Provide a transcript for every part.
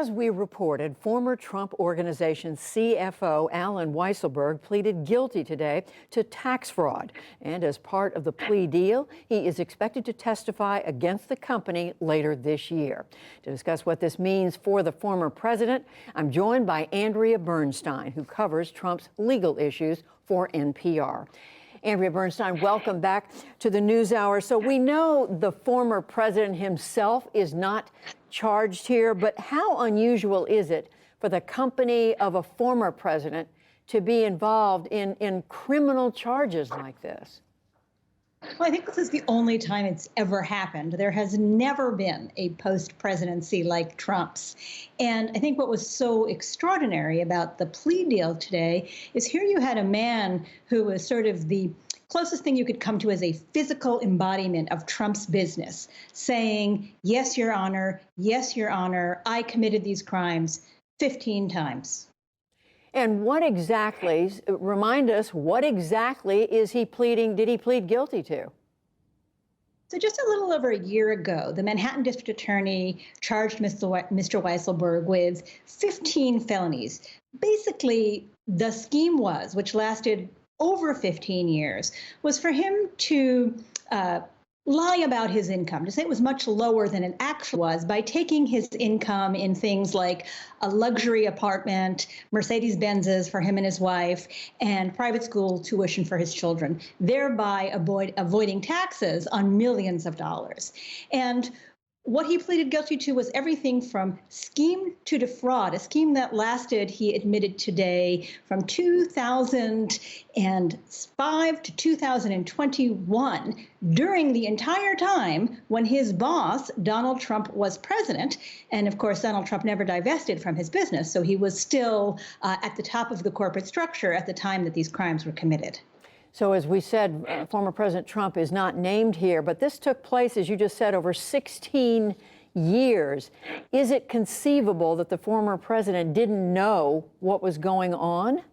As we reported, former Trump Organization CFO Alan Weisselberg pleaded guilty today to tax fraud. And as part of the plea deal, he is expected to testify against the company later this year. To discuss what this means for the former president, I'm joined by Andrea Bernstein, who covers Trump's legal issues for NPR. Andrea Bernstein, welcome back to the NewsHour. So we know the former president himself is not charged here, but how unusual is it for the company of a former president to be involved in criminal charges like this? Well, I think this is the only time it's ever happened. There has never been a post-presidency like Trump's. And I think what was so extraordinary about the plea deal today is here you had a man who was sort of the closest thing you could come to as a physical embodiment of Trump's business, saying, yes, Your Honor, I committed these crimes 15 times. And what exactly, remind us, what exactly is he pleading, did he plead guilty to? So just a little over a year ago, the Manhattan District Attorney charged Mr. Weisselberg with 15 felonies. Basically, the scheme was, which lasted over 15 years, was for him to lie about his income, to say it was much lower than it actually was by taking his income in things like a luxury apartment, Mercedes-Benzes for him and his wife, and private school tuition for his children, thereby avoiding taxes on millions of dollars. And what he pleaded guilty to was everything from scheme to defraud, a scheme that lasted, he admitted today, from 2005 to 2021, during the entire time when his boss, Donald Trump, was president. And of course, Donald Trump never divested from his business, so he was still at the top of the corporate structure at the time that these crimes were committed. So as we said, former President Trump is not named here, but this took place, as you just said, over 16 years. Is it conceivable that the former president didn't know what was going on?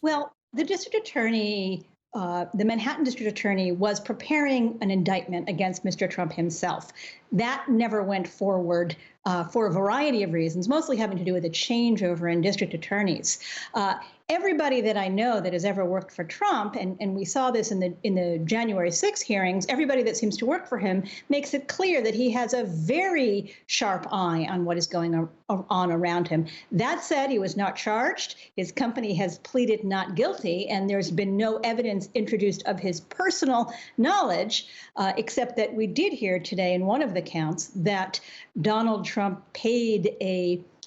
Well, the district attorney, the Manhattan district attorney, was preparing an indictment against Mr. Trump himself. That never went forward for a variety of reasons, mostly having to do with a changeover in district attorneys. Everybody that I know that has ever worked for Trump, and we saw this in the January 6 hearings, everybody that seems to work for him makes it clear that he has a very sharp eye on what is going on around him. That said, he was not charged. His company has pleaded not guilty, and there's been no evidence introduced of his personal knowledge, except that we did hear today in one of the counts that Donald Trump paid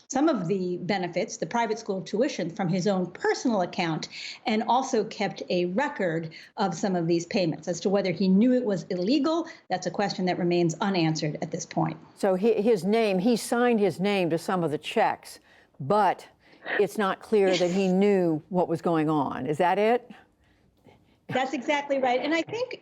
some of the benefits, the private school tuition, from his own personal account, and also kept a record of some of these payments. As to whether he knew it was illegal, that's a question that remains unanswered at this point. So he signed his name to some of the checks, but it's not clear that he knew what was going on. Is that it? That's exactly right. And I think,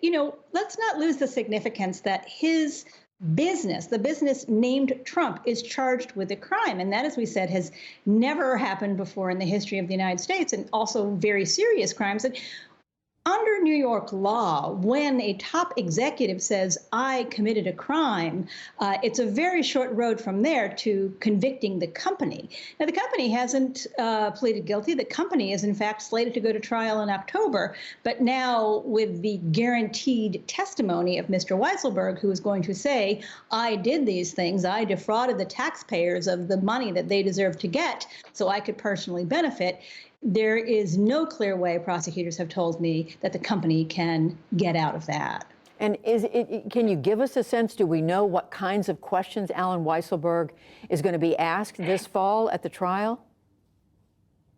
let's not lose the significance that his business, the business named Trump, is charged with a crime. And that, as we said, has never happened before in the history of the United States, and also very serious crimes. And under New York law, when a top executive says, I committed a crime, it's a very short road from there to convicting the company. Now, the company hasn't pleaded guilty. The company is, in fact, slated to go to trial in October. But now, with the guaranteed testimony of Mr. Weisselberg, who is going to say, I did these things, I defrauded the taxpayers of the money that they deserve to get so I could personally benefit, there is no clear way, prosecutors have told me, that the company can get out of that. And can you give us a sense, do we know what kinds of questions Alan Weisselberg is going to be asked this fall at the trial?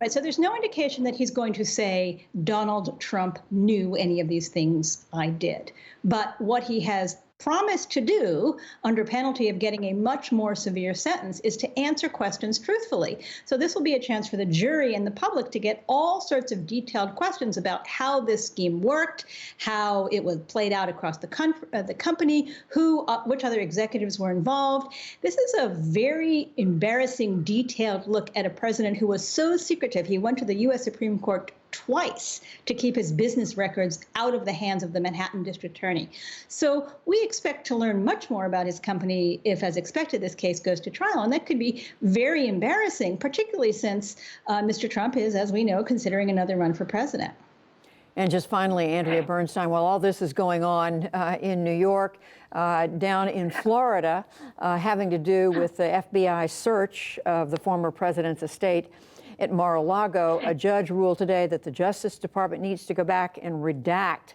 Right, so there's no indication that he's going to say, Donald Trump knew any of these things I did. But what he has promised to do, under penalty of getting a much more severe sentence, is to answer questions truthfully. So this will be a chance for the jury and the public to get all sorts of detailed questions about how this scheme worked, how it was played out across the company, which other executives were involved. This is a very embarrassing, detailed look at a president who was so secretive. He went to the U.S. Supreme Court twice to keep his business records out of the hands of the Manhattan District Attorney. So we expect to learn much more about his company if, as expected, this case goes to trial. And that could be very embarrassing, particularly since Mr. Trump is, as we know, considering another run for president. And just finally, Andrea Bernstein, while all this is going on in New York, down in Florida, having to do with the FBI search of the former president's estate at Mar-a-Lago, a judge ruled today that the Justice Department needs to go back and redact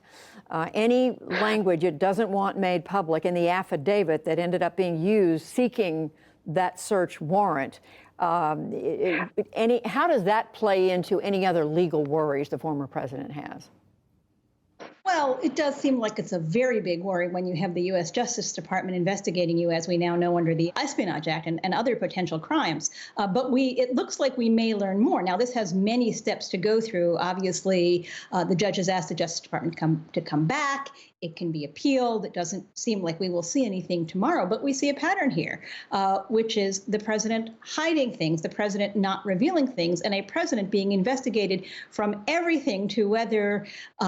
any language it doesn't want made public in the affidavit that ended up being used seeking that search warrant. How does that play into any other legal worries the former president has? Well, it does seem like it's a very big worry when you have the U.S. Justice Department investigating you, as we now know, under the Espionage Act and other potential crimes. But it looks like we may learn more. Now, this has many steps to go through. Obviously, the judge has asked the Justice Department to come back. It can be appealed. It doesn't seem like we will see anything tomorrow, but we see a pattern here, which is the president hiding things, the president not revealing things, and a president being investigated from everything to whether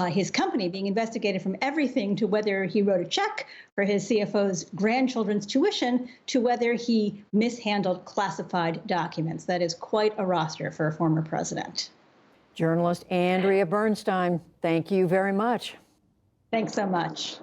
his company being investigated from everything to whether he wrote a check for his CFO's grandchildren's tuition to whether he mishandled classified documents. That is quite a roster for a former president. Journalist Andrea Bernstein, thank you very much. Thanks so much.